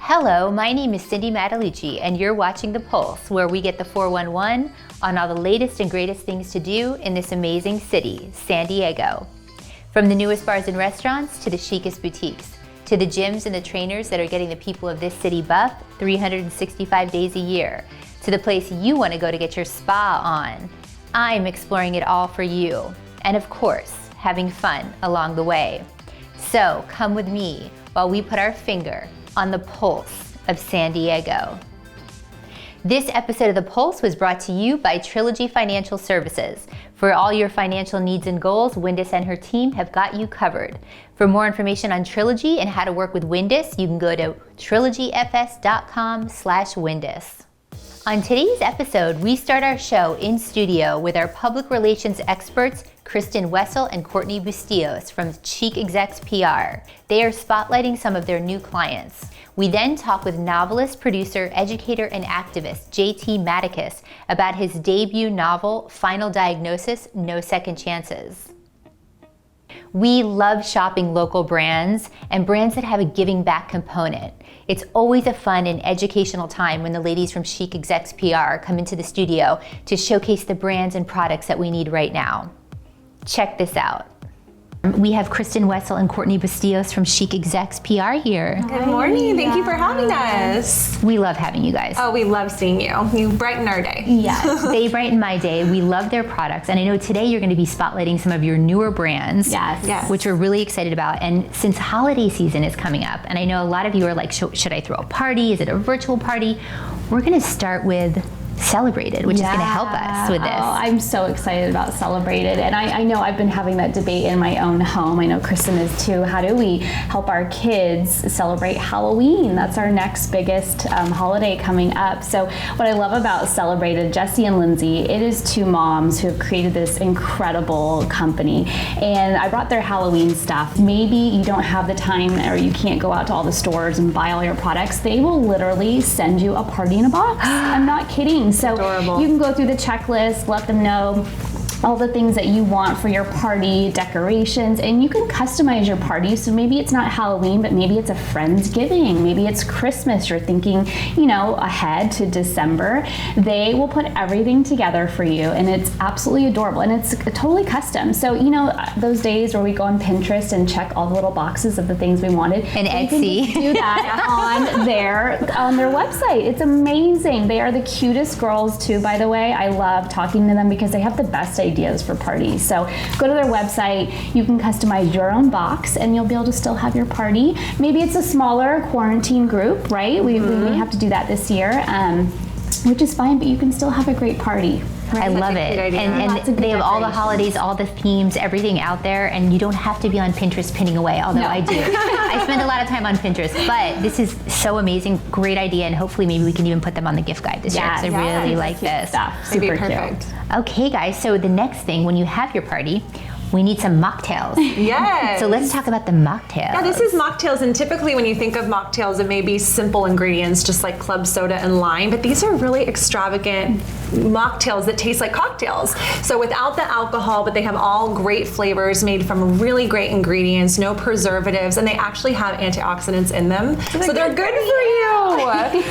Hello, my name is Cindy Madicus, and you're watching The Pulse, where we get the 411 on all the latest and greatest things to do in this amazing city, San Diego. From the newest bars and restaurants to the chicest boutiques, to the gyms and the trainers that are getting the people of this city buff 365 days a year, to the place you want to go to get your spa on. I'm exploring it all for you, and of course, having fun along the way. So come with me while we put our finger on the pulse of San Diego. This episode of The Pulse was brought to you by Trilogy Financial Services. For all your financial needs and goals, Windus and her team have got you covered. For more information on Trilogy and how to work with Windus, you can go to trilogyfs.com/Windus. On today's episode, we start our show in studio with our public relations experts, Kristen, Wessel, and Courtney Bustillos from Chic Execs PR. They are spotlighting some of their new clients. We then talk with novelist, producer, educator, and activist JT Madicus about his debut novel, Final Diagnosis, No Second Chances. We love shopping local brands and brands that have a giving back component. It's always a fun and educational time when the ladies from Chic Execs PR come into the studio to showcase the brands and products that we need right now. Check this out. We have Kristen, Wessel, and Courtney Bustillos from Chic Execs PR here. Good morning. Thank you for having us. We love having you guys. Oh, we love seeing you. You brighten our day. Yes, they brighten my day. We love their products. And I know today you're going to be spotlighting some of your newer brands, Yes. which we're really excited about. And since holiday season is coming up, and I know a lot of you are like, should I throw a party? Is it a virtual party? We're going to start with Celebrated, which is going to help us with this. Oh, I'm so excited about Celebrated, and I know I've been having that debate in my own home. I know Kristen is too. How do we help our kids celebrate Halloween? That's our next biggest holiday coming up. So what I love about Celebrated, Jesse and Lindsay, it is two moms who have created this incredible company, and I brought their Halloween stuff. Maybe you don't have the time or you can't go out to all the stores and buy all your products. They will literally send you a party in a box. I'm not kidding. So adorable. You can go through the checklist, let them know all the things that you want for your party, decorations, and you can customize your party. So maybe it's not Halloween, but maybe it's a Friendsgiving, maybe it's Christmas. You're thinking, ahead to December. They will put everything together for you, and it's absolutely adorable, and it's totally custom. So, those days where we go on Pinterest and check all the little boxes of the things we wanted. And Etsy. You can do that on their website. It's amazing. They are the cutest girls too, by the way. I love talking to them because they have the best ideas for parties. So go to their website, you can customize your own box, and you'll be able to still have your party. Maybe it's a smaller quarantine group, right? We may have to do that this year, which is fine, but you can still have a great party. I love it. And they have all the holidays, all the themes, everything out there, and you don't have to be on Pinterest pinning away, although I do. I spend a lot of time on Pinterest, but this is so amazing, great idea, and hopefully maybe we can even put them on the gift guide this year, because I really like this. Super cute. Okay guys, so the next thing, when you have your party, we need some mocktails. Yes. So let's talk about the mocktails. Yeah, this is mocktails, and typically when you think of mocktails, it may be simple ingredients, just like club soda and lime, but these are really extravagant mocktails that taste like cocktails. So without the alcohol, but they have all great flavors made from really great ingredients, no preservatives, and they actually have antioxidants in them. So they're good for you.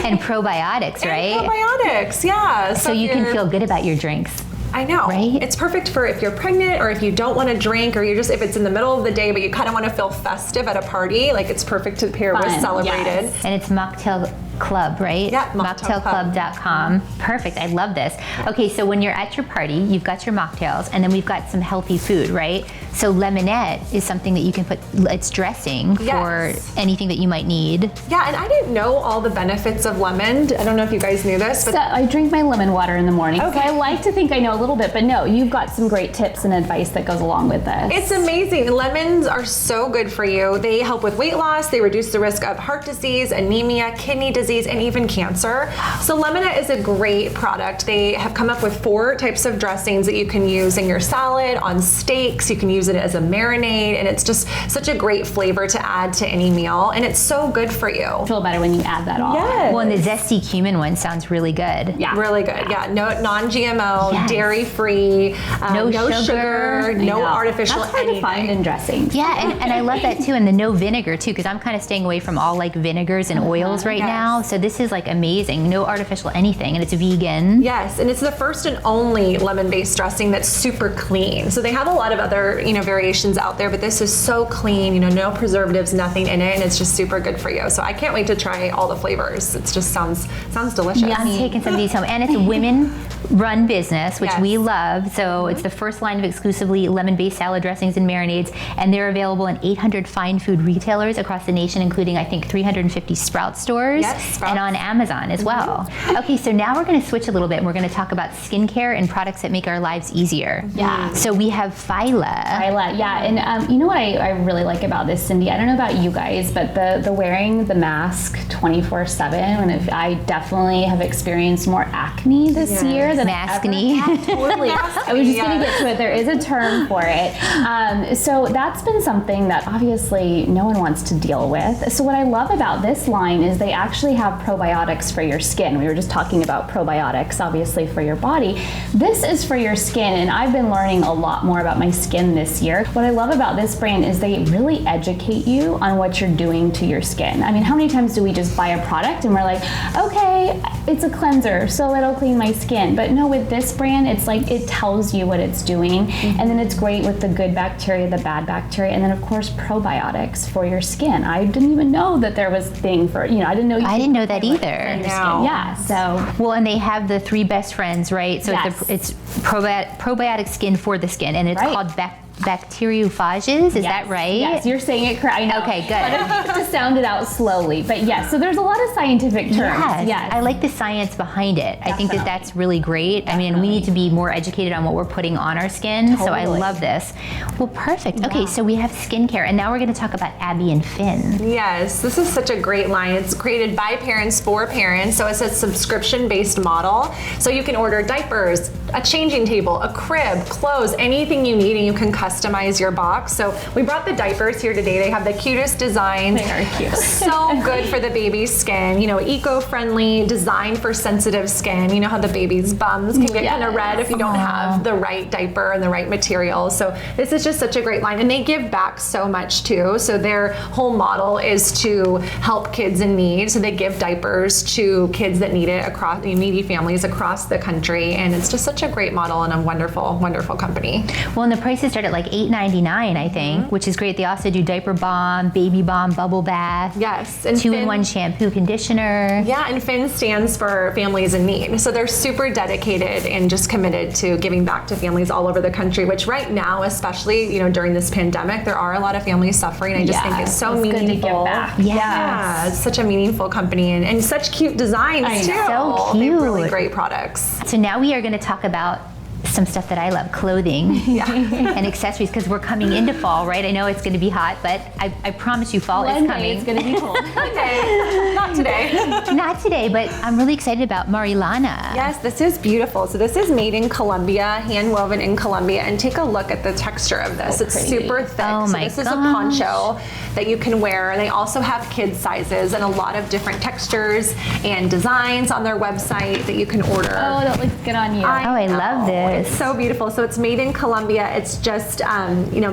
And probiotics, right? And probiotics, yeah. So you can feel good about your drinks. I know. Right? It's perfect for if you're pregnant or if you don't want to drink, or if it's in the middle of the day but you kind of want to feel festive at a party. Like, it's perfect to pair with Celebrated. Yes. And it's Mocktail Club, right? Yeah, Mocktailclub.com. Perfect. I love this. Okay, so when you're at your party, you've got your mocktails, and then we've got some healthy food, right? So lemonette is something that you can put, it's dressing for anything that you might need. Yeah, and I didn't know all the benefits of lemon. I don't know if you guys knew this, but so I drink my lemon water in the morning. Okay. So I like to think I know a little bit, but no, you've got some great tips and advice that goes along with this. It's amazing. Lemons are so good for you. They help with weight loss. They reduce the risk of heart disease, anemia, kidney disease, and even cancer. So lemonette is a great product. They have come up with 4 types of dressings that you can use in your salad, on steaks. You can use use it as a marinade, and it's just such a great flavor to add to any meal, and it's so good for you. Feel better when you add that on. Yes. Well, and the zesty cumin one sounds really good. Yeah. Really good. Yeah. No, non-GMO, Yes. dairy-free, No sugar, sugar. no artificial That's hard to find anything. in dressings. Yeah, and I love that too, and the no vinegar too, because I'm kind of staying away from all like vinegars and oils right Yes. now. So this is like amazing, no artificial anything, and it's vegan. Yes, and it's the first and only lemon-based dressing that's super clean. So they have a lot of other, variations out there, but this is so clean, no preservatives, nothing in it, and it's just super good for you. So I can't wait to try all the flavors. It just sounds delicious. I'm taking some of these home, and it's a women-run business, which Yes. we love. So it's the first line of exclusively lemon-based salad dressings and marinades, and they're available in 800 fine food retailers across the nation, including I think 350 Sprouts stores, Yes, Sprouts. and on Amazon as well. Okay, so now we're going to switch a little bit, and we're going to talk about skincare and products that make our lives easier. Yeah. So we have Phyla. Yeah, and you know what I really like about this, Cindy? I don't know about you guys, but the wearing the mask 24/7, and I definitely have experienced more acne this year than Maskne. ever. Totally. I was just going to get to it. There is a term for it. So that's been something that obviously no one wants to deal with. So what I love about this line is they actually have probiotics for your skin. We were just talking about probiotics, obviously, for your body. This is for your skin, and I've been learning a lot more about my skin this year. What I love about this brand is they really educate you on what you're doing to your skin. I mean, how many times do we just buy a product and we're like, okay, it's a cleanser, so it'll clean my skin. But no, with this brand, it's like it tells you what it's doing, and then it's great with the good bacteria, the bad bacteria, and then of course probiotics for your skin. I didn't even know that there was a thing for, I didn't know. I didn't know that either. Yeah, so. Well, and they have the 3 best friends, right? So Yes. it's probiotic skin for the skin, and it's Right. called bacteriophages. Is that right? Yes, you're saying it correct. I know. Okay, good. But I have to sound it out slowly. But yes, so there's a lot of scientific terms. Yes. I like the science behind it. I think that that's really great. I mean, we need to be more educated on what we're putting on our skin. So I Totally. love this. Well, perfect. Okay, so we have skincare, and now we're going to talk about Abby and Finn. Yes, this is such a great line. It's created by parents for parents, so it's a subscription-based model. So you can order diapers, a changing table, a crib, clothes, anything you need, and you can customize your box. So we brought the diapers here today. They have the cutest designs. They are cute. So good for the baby's skin. Eco-friendly, designed for sensitive skin. You know how the baby's bums can get kind of red if you don't have the right diaper and the right material. So this is just such a great line, and they give back so much too. So their whole model is to help kids in need. So they give diapers to kids that need it across needy families across the country, and it's just such a great model and a wonderful, wonderful company. Well, and the prices start at like $8.99, I think, which is great. They also do diaper balm, baby balm, bubble bath. Yes, and 2-in-1 shampoo, conditioner. Yeah, and Finn stands for Families in Need. So they're super dedicated and just committed to giving back to families all over the country, which right now, especially, during this pandemic, there are a lot of families suffering. I just think it's so meaningful. Good to give back. Yeah, it's such a meaningful company and such cute designs too. So They have cute. really great products. So now we are going to talk about some stuff that I love, clothing and accessories, because we're coming into fall, right? I know it's going to be hot, but I promise you fall is coming. It's going to be cold. Okay, not today. Not today, but I'm really excited about Marilana. Yes, this is beautiful. So this is made in Colombia, hand woven in Colombia, and take a look at the texture of this. So it's pretty. super thick. Oh so my this is a gosh. poncho that you can wear, and they also have kids sizes and a lot of different textures and designs on their website that you can order. Oh, that looks good on you. I love this. It's so beautiful. So it's made in Colombia. It's just,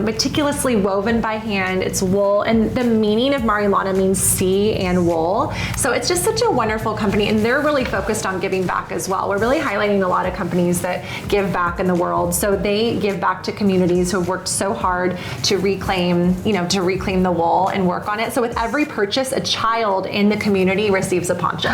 meticulously woven by hand. It's wool, and the meaning of Marilana means sea and wool. So it's just such a wonderful company, and they're really focused on giving back as well. We're really highlighting a lot of companies that give back in the world. So they give back to communities who have worked so hard to reclaim the wool and work on it. So with every purchase, a child in the community receives a poncho.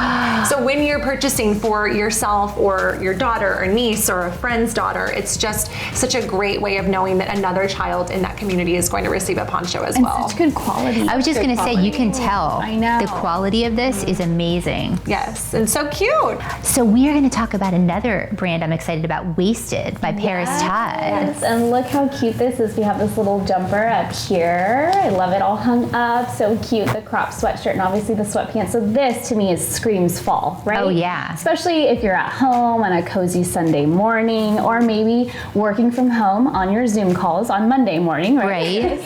So when you're purchasing for yourself or your daughter or niece or a friend's daughter, it's just such a great way of knowing that another child in that community is going to receive a poncho as well. Such good quality. I was just going to say, you can tell. I know. The quality of this is amazing. Yes, and so cute. So we are going to talk about another brand I'm excited about, Wasted by Paris Todd. Yes, and look how cute this is. We have this little jumper up here. I love it all hung up. So cute. The crop sweatshirt and obviously the sweatpants. So this to me screams fall, right? Oh, yeah. Especially if you're at home on a cozy Sunday morning, or maybe working from home on your Zoom calls on Monday morning, right?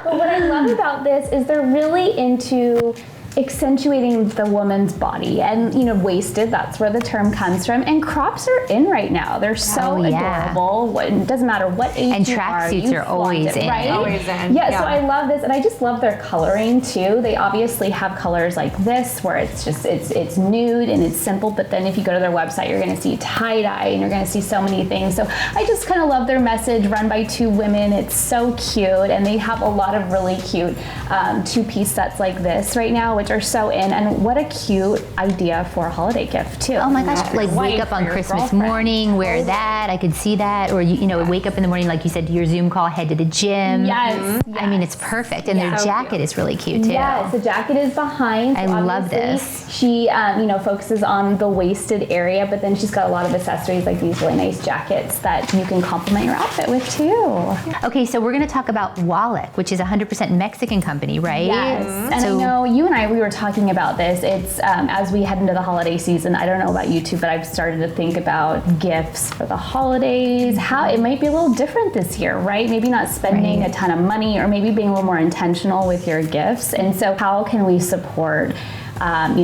But what I love about this is they're really into accentuating the woman's body, and waisted, that's where the term comes from, and crops are in right now. They're so adorable. It doesn't matter what age and you are. And tracksuits are always in. Right? Always in. Yeah, so I love this, and I just love their coloring too. They obviously have colors like this where it's just it's nude and it's simple, but then if you go to their website, you're going to see tie-dye and you're going to see so many things. So I just kind of love their message, run by two women. It's so cute, and they have a lot of really cute two-piece sets like this right now, which are so in, and what a cute idea for a holiday gift too. Oh my gosh, like wake up on Christmas morning, wear that, I could see that, or wake up in the morning, like you said, to your Zoom call, head to the gym. Yes. I mean, it's perfect, and their jacket is really cute too. Yes, the jacket is behind. So I love this. She, focuses on the waisted area, but then she's got a lot of accessories like these really nice jackets that you can complement your outfit with too. Okay, so we're going to talk about Wallach, which is a 100% Mexican company, right? Yes, and I know you and I, we were talking about this. It's as we head into the holiday season, I don't know about you two, but I've started to think about gifts for the holidays, how it might be a little different this year, right? Maybe not spending a ton of money, or maybe being a little more intentional with your gifts. And so how can we support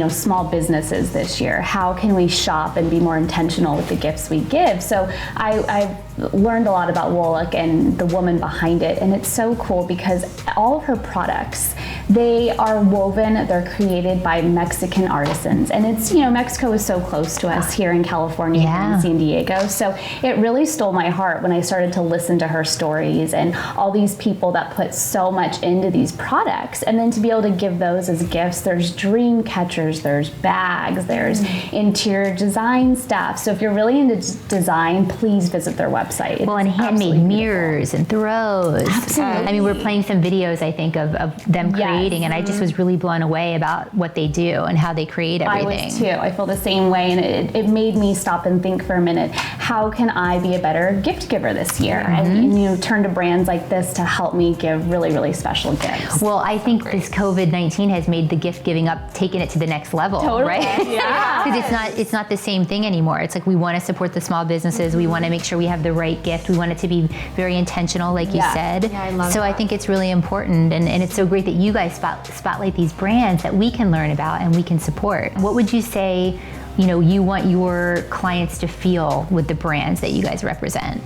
small businesses this year? How can we shop and be more intentional with the gifts we give? So I've learned a lot about Wallach and the woman behind it, and it's so cool because all of her products, they are woven, they're created by Mexican artisans, and it's, Mexico is so close to us here in California and San Diego, so it really stole my heart when I started to listen to her stories and all these people that put so much into these products, and then to be able to give those as gifts. There's dream catchers, there's bags, there's interior design stuff. So if you're really into design, please visit their website. Well, and handmade mirrors and throws. Absolutely. I mean, we're playing some videos, I think, of them creating, and I just was really blown away about what they do and how they create everything. I was too. I feel the same way, and it made me stop and think for a minute, how can I be a better gift giver this year? And turn to brands like this to help me give really, really special gifts. Well, I think this COVID-19 has made the gift giving up, taken it to the next level, right? Yeah. Because it's not the same thing anymore. It's like we want to support the small businesses. We want to make sure we have the right gift. We want it to be very intentional, like you said. Yeah, I love so that. I think it's really important, and it's so great that you guys spotlight these brands that we can learn about and we can support. What would you say, you want your clients to feel with the brands that you guys represent?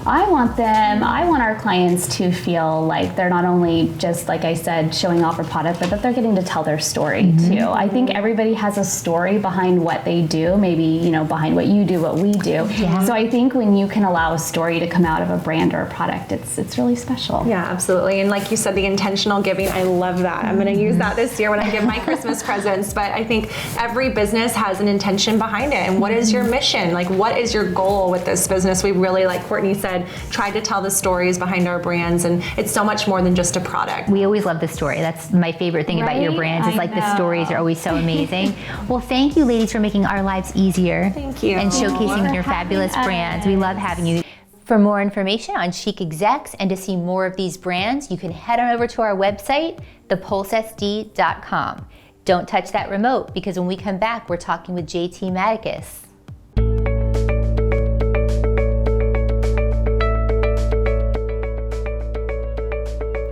I want our clients to feel like they're not only just, like I said, showing off a product, but that they're getting to tell their story too. I think everybody has a story behind what they do, maybe, behind what you do, what we do. Yeah. So I think when you can allow a story to come out of a brand or a product, it's really special. Yeah, absolutely. And like you said, the intentional giving, I love that. I'm going to use that this year when I give my Christmas presents. But I think every business has an intention behind it. And what is your mission? Like, what is your goal with this business? We really, like Courtney said, try to tell the stories behind our brands, and it's so much more than just a product. We always love the story. That's my favorite thing about your brands, is like the stories are always so amazing. Well, thank you, ladies, for making our lives easier. Thank you. And showcasing your fabulous brands. We love having you. For more information on Chic Execs and to see more of these brands, you can head on over to our website, thepulsesd.com. Don't touch that remote, because when we come back, we're talking with JT Madicus.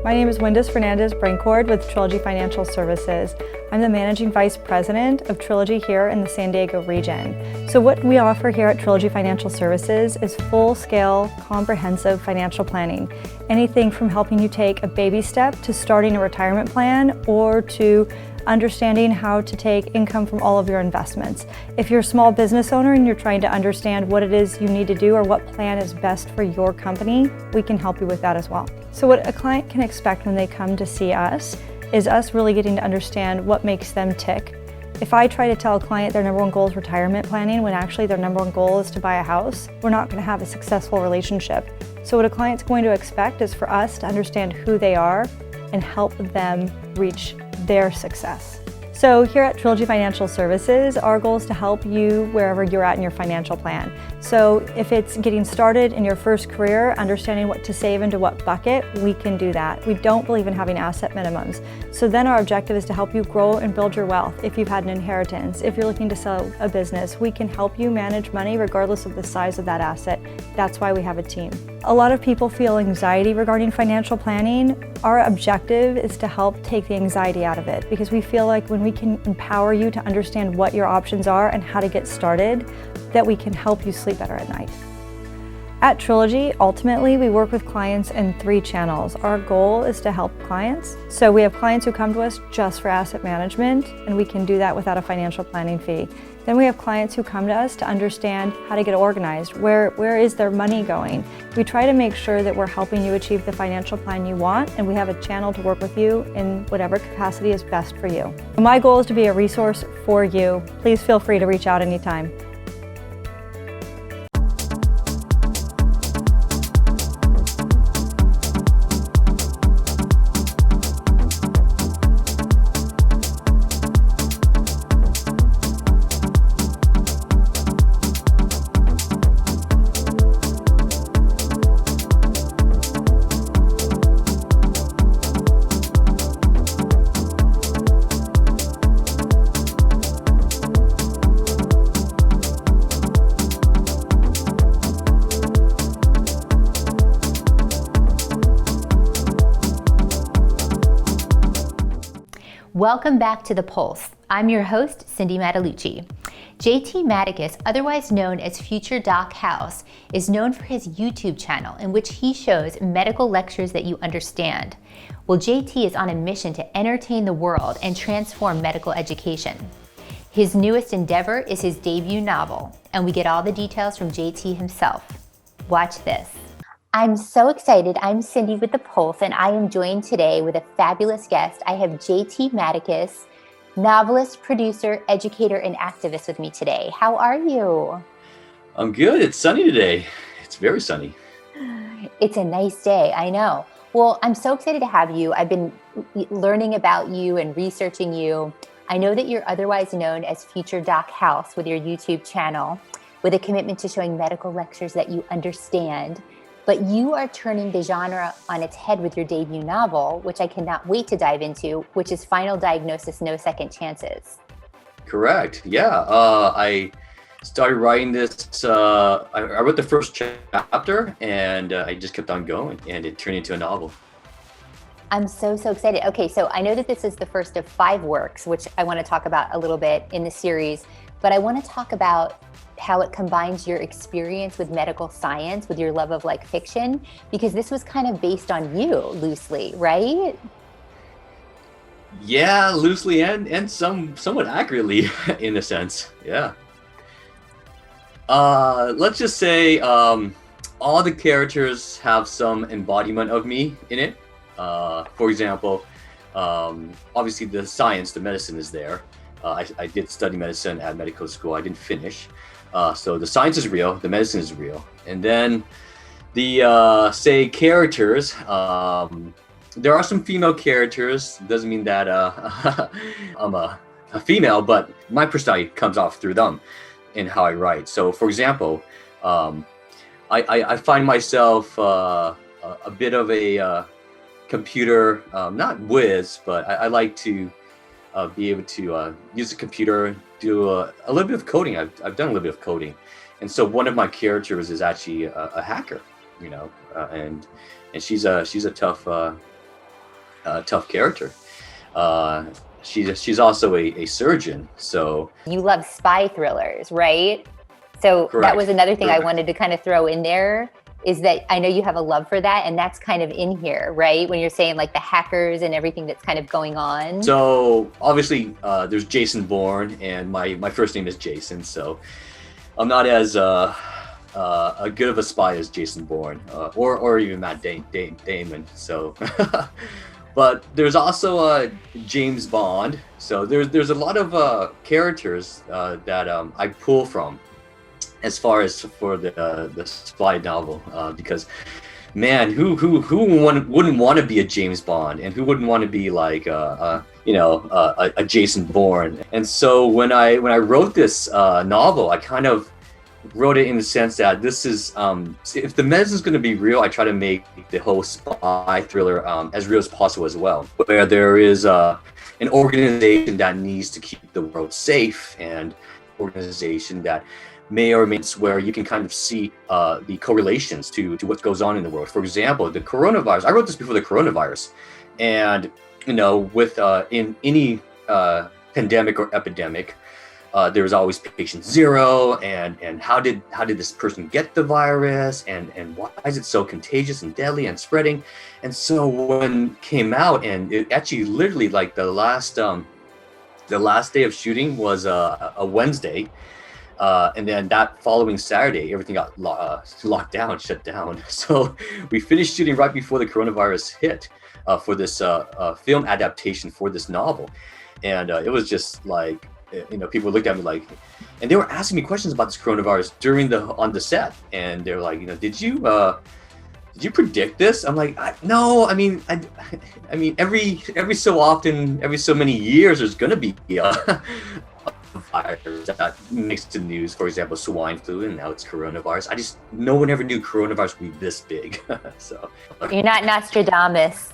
My name is Windus Fernandez-Brancord with Trilogy Financial Services. I'm the Managing Vice President of Trilogy here in the San Diego region. So what we offer here at Trilogy Financial Services is full-scale, comprehensive financial planning. Anything from helping you take a baby step to starting a retirement plan, or to understanding how to take income from all of your investments. If you're a small business owner and you're trying to understand what it is you need to do or what plan is best for your company, we can help you with that as well. So what a client can expect when they come to see us is us really getting to understand what makes them tick. If I try to tell a client their number one goal is retirement planning when actually their number one goal is to buy a house, we're not going to have a successful relationship. So what a client's going to expect is for us to understand who they are and help them reach their success. So here at Trilogy Financial Services, our goal is to help you wherever you're at in your financial plan. So if it's getting started in your first career, understanding what to save into what bucket, we can do that. We don't believe in having asset minimums. So then our objective is to help you grow and build your wealth. If you've had an inheritance, if you're looking to sell a business, we can help you manage money regardless of the size of that asset. That's why we have a team. A lot of people feel anxiety regarding financial planning. Our objective is to help take the anxiety out of it, because we feel like when we can empower you to understand what your options are and how to get started, that we can help you sleep better at night. At Trilogy, ultimately, we work with clients in 3 channels. Our goal is to help clients. So we have clients who come to us just for asset management, and we can do that without a financial planning fee. Then we have clients who come to us to understand how to get organized. Where is their money going? We try to make sure that we're helping you achieve the financial plan you want, and we have a channel to work with you in whatever capacity is best for you. My goal is to be a resource for you. Please feel free to reach out anytime. Welcome back to The Pulse. I'm your host, Cindy Madicus. JT Madicus, otherwise known as Future Doc House, is known for his YouTube channel in which he shows medical lectures that you understand. Well, JT is on a mission to entertain the world and transform medical education. His newest endeavor is his debut novel, and we get all the details from JT himself. Watch this. I'm so excited. I'm Cindy with The Pulse, and I am joined today with a fabulous guest. I have JT Madicus, novelist, producer, educator, and activist with me today. How are you? I'm good. It's sunny today. It's very sunny. It's a nice day, I know. Well, I'm so excited to have you. I've been learning about you and researching you. I know that you're otherwise known as Future Doc House with your YouTube channel, with a commitment to showing medical lectures that you understand. But you are turning the genre on its head with your debut novel, which I cannot wait to dive into, which is Final Diagnosis, No Second Chances. Correct. Yeah. I started writing this. I wrote the first chapter, and I just kept on going, and it turned into a novel. I'm so excited. Okay, so I know that this is the first of 5 works, which I want to talk about a little bit in the series, but I want to talk about how it combines your experience with medical science with your love of like fiction, because this was kind of based on you loosely, right? Yeah, loosely and somewhat accurately in a sense. Yeah. Let's just say all the characters have some embodiment of me in it. For example, obviously the science, the medicine is there. I did study medicine at medical school. I didn't finish. So the science is real, the medicine is real. And then the, say, characters, there are some female characters. Doesn't mean that I'm a female, but my personality comes off through them in how I write. So for example, I find myself a bit of a computer, not whiz, but I like to be able to use the computer, do a little bit of coding. I've done a little bit of coding, and so one of my characters is actually a hacker, you know, and she's a tough character. She's also a surgeon. So you love spy thrillers, right? So correct. That was another thing Correct. I wanted to kind of throw in there, is that I know you have a love for that, and that's kind of in here, right? When you're saying like the hackers and everything that's kind of going on. So obviously there's Jason Bourne, and my first name is Jason, so I'm not as a good of a spy as Jason Bourne, or even Matt Damon. So, but there's also James Bond. So there's a lot of characters that I pull from, as far as for the spy novel, because man, who wouldn't want to be a James Bond, and who wouldn't want to be like a Jason Bourne? And so when I wrote this novel, I kind of wrote it in the sense that this is, if the medicine is going to be real, I try to make the whole spy thriller as real as possible as well, where there is an organization that needs to keep the world safe, and organization that may or may not, where you can kind of see the correlations to what goes on in the world. For example, the coronavirus, I wrote this before the coronavirus, and with in any pandemic or epidemic, there's always patient zero, and how did this person get the virus, and why is it so contagious and deadly and spreading? And so when it came out, and it actually literally like the last day of shooting was a Wednesday, and then that following Saturday everything got locked down, shut down. So we finished shooting right before the coronavirus hit for this film adaptation for this novel, and it was just like, people looked at me like, and they were asking me questions about this coronavirus on the set, and they were like, did you predict this? I'm like, no. I mean, every so often, every so many years, there's gonna be a virus that makes the news. For example, swine flu, and now it's coronavirus. No one ever knew coronavirus would be this big. So you're not Nostradamus.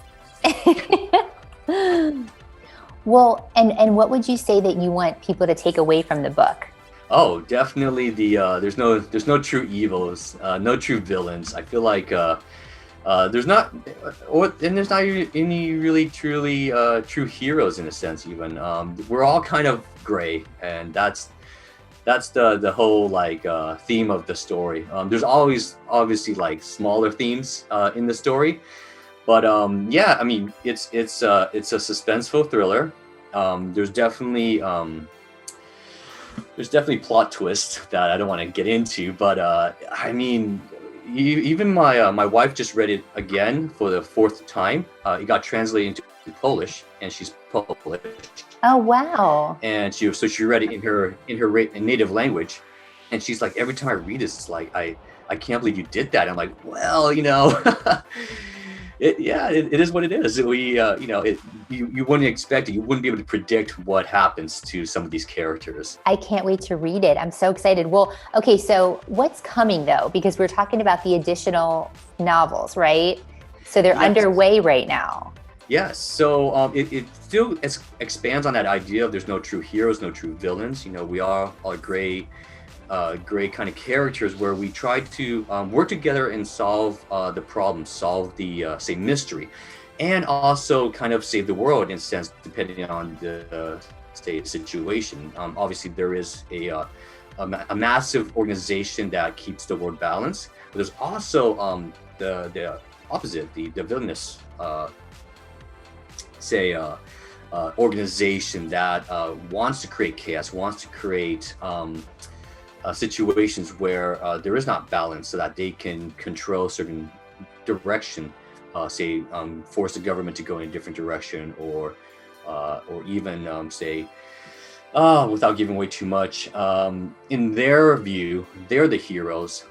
Well, and what would you say that you want people to take away from the book? Oh, definitely there's no true evils, no true villains. I feel like there's not any really truly true heroes in a sense. Even we're all kind of gray, and that's the whole theme of the story. There's always obviously like smaller themes in the story. But yeah, I mean, it's a suspenseful thriller. There's definitely plot twists that I don't want to get into. But I mean, even my wife just read it again for the 4th time. It got translated into Polish, and she's Polish. Oh wow! And she read it in her native language, and she's like, every time I read this, it's like I can't believe you did that. I'm like, well, It is what it is. You wouldn't expect it. You wouldn't be able to predict what happens to some of these characters. I can't wait to read it. I'm so excited. Well, okay, so what's coming though? Because we're talking about the additional novels, right? So they're underway right now. Yes. So it still expands on that idea of there's no true heroes, no true villains. We are all gray kind of characters, where we try to work together and solve the problem, solve the say mystery, and also kind of save the world in a sense, depending on the state situation. Obviously, there is a massive organization that keeps the world balanced, but there's also the opposite, the villainous organization that wants to create chaos, wants to create situations where there is not balance, so that they can control certain direction, force the government to go in a different direction, or even without giving away too much, in their view, they're the heroes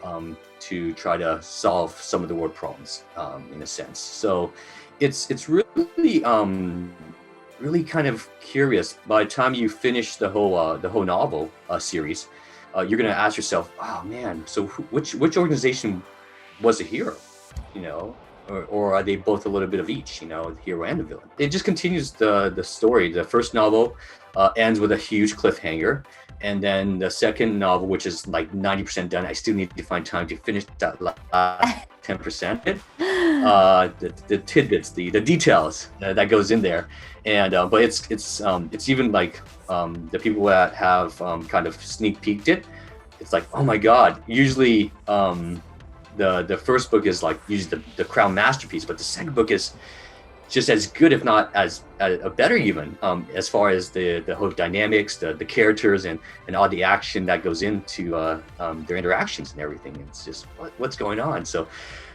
to try to solve some of the world problems, in a sense. So it's really really kind of curious. By the time you finish the whole novel series, you're going to ask yourself, oh man, so which organization was a hero, or are they both a little bit of each, the hero and the villain? It just continues the story. The first novel ends with a huge cliffhanger, and then the second novel, which is like 90% done, I still need to find time to finish that last 10%. The tidbits, the details that goes in there, and but it's even like the people that have kind of sneak peeked it. It's like, oh my God! Usually the first book is like usually the crown masterpiece, but the second book is just as good, if not as better even, as far as the whole dynamics, the characters, and all the action that goes into their interactions and everything. It's just what's going on. So,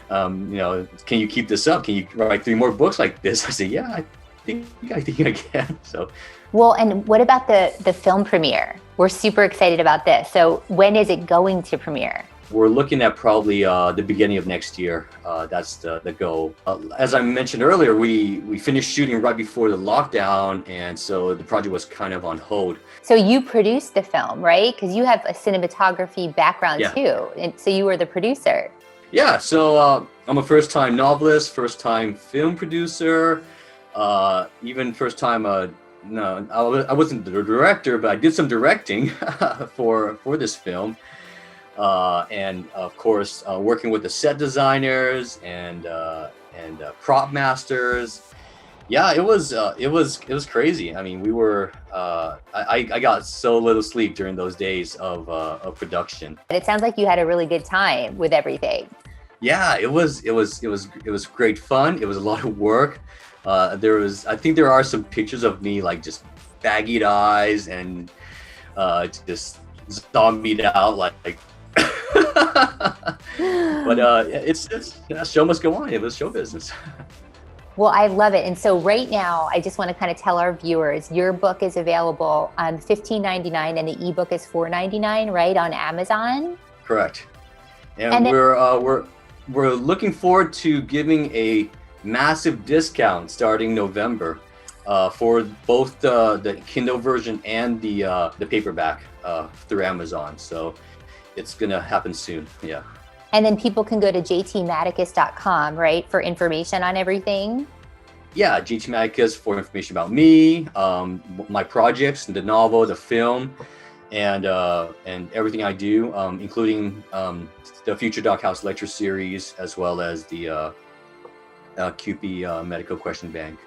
can you keep this up? Can you write 3 more books like this? I say, yeah, I think I can. So, well, and what about the film premiere? We're super excited about this. So when is it going to premiere? we're looking at probably the beginning of next year. That's the goal. As I mentioned earlier, we finished shooting right before the lockdown, and so the project was kind of on hold. So you produced the film, right? Because you have a cinematography background Yeah. too, and so you were the producer. Yeah, so I'm a first-time novelist, first-time film producer, even first-time. No, I wasn't the director, but I did some directing for this film, and of course working with the set designers and prop masters. Yeah, it was crazy. I mean, we were I got so little sleep during those days of production. And it sounds like you had a really good time with everything. Yeah, it was great fun. It was a lot of work. I think there are some pictures of me like just baggied eyes and just zombied out like but it's show must go on. It was show business. Well, I love it. And so right now, I just want to kind of tell our viewers, your book is available on $15.99 and the ebook is $4.99, right, on Amazon? Correct. And we're looking forward to giving a massive discount starting November for both the Kindle version and the paperback through Amazon. So it's gonna happen soon. Yeah. And then people can go to jtmadicus.com, right, for information on everything? Yeah, JT Madicus for information about me, my projects, the novel, the film, and everything I do, including the Future Doghouse lecture series, as well as the QP Medical Question Bank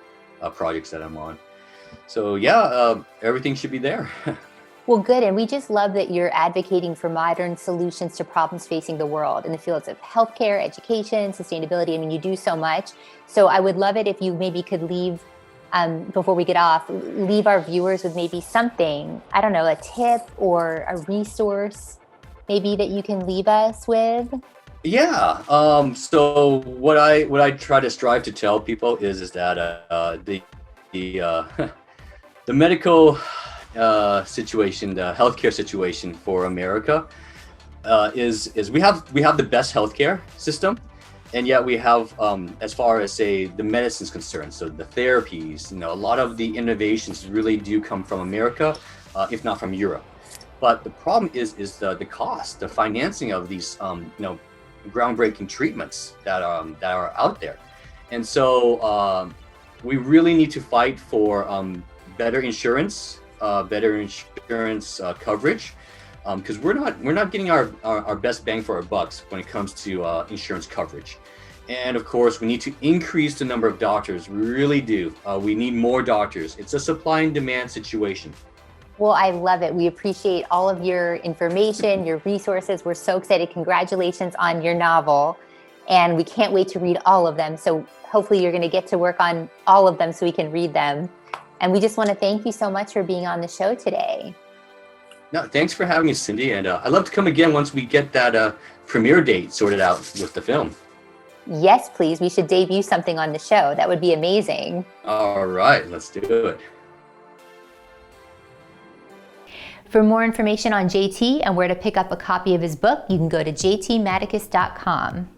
projects that I'm on. So yeah, everything should be there. Well, good. And we just love that you're advocating for modern solutions to problems facing the world in the fields of healthcare, education, sustainability. I mean, you do so much. So I would love it if you maybe could leave, before we get off, leave our viewers with maybe something, I don't know, a tip or a resource maybe that you can leave us with. Yeah. So what I try to strive to tell people is that the medical situation, the healthcare situation for America is we have the best healthcare system, and yet we have as far as say the medicine's concerned, so the therapies, a lot of the innovations really do come from America, if not from Europe. But the problem is the cost, the financing of these groundbreaking treatments that are out there, and so we really need to fight for better insurance coverage, because we're not getting our best bang for our bucks when it comes to insurance coverage. And of course, we need to increase the number of doctors. We really do. We need more doctors. It's a supply and demand situation. Well, I love it. We appreciate all of your information, your resources. We're so excited. Congratulations on your novel. And we can't wait to read all of them. So hopefully you're going to get to work on all of them so we can read them. And we just want to thank you so much for being on the show today. No, thanks for having us, Cindy. And I'd love to come again once we get that premiere date sorted out with the film. Yes, please. We should debut something on the show. That would be amazing. All right, let's do it. For more information on JT and where to pick up a copy of his book, you can go to jtmadicus.com.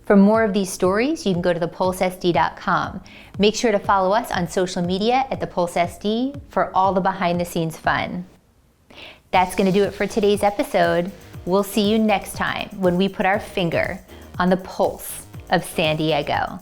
For more of these stories, you can go to thepulsesd.com. Make sure to follow us on social media at thepulsesd for all the behind-the-scenes fun. That's going to do it for today's episode. We'll see you next time when we put our finger on the pulse of San Diego.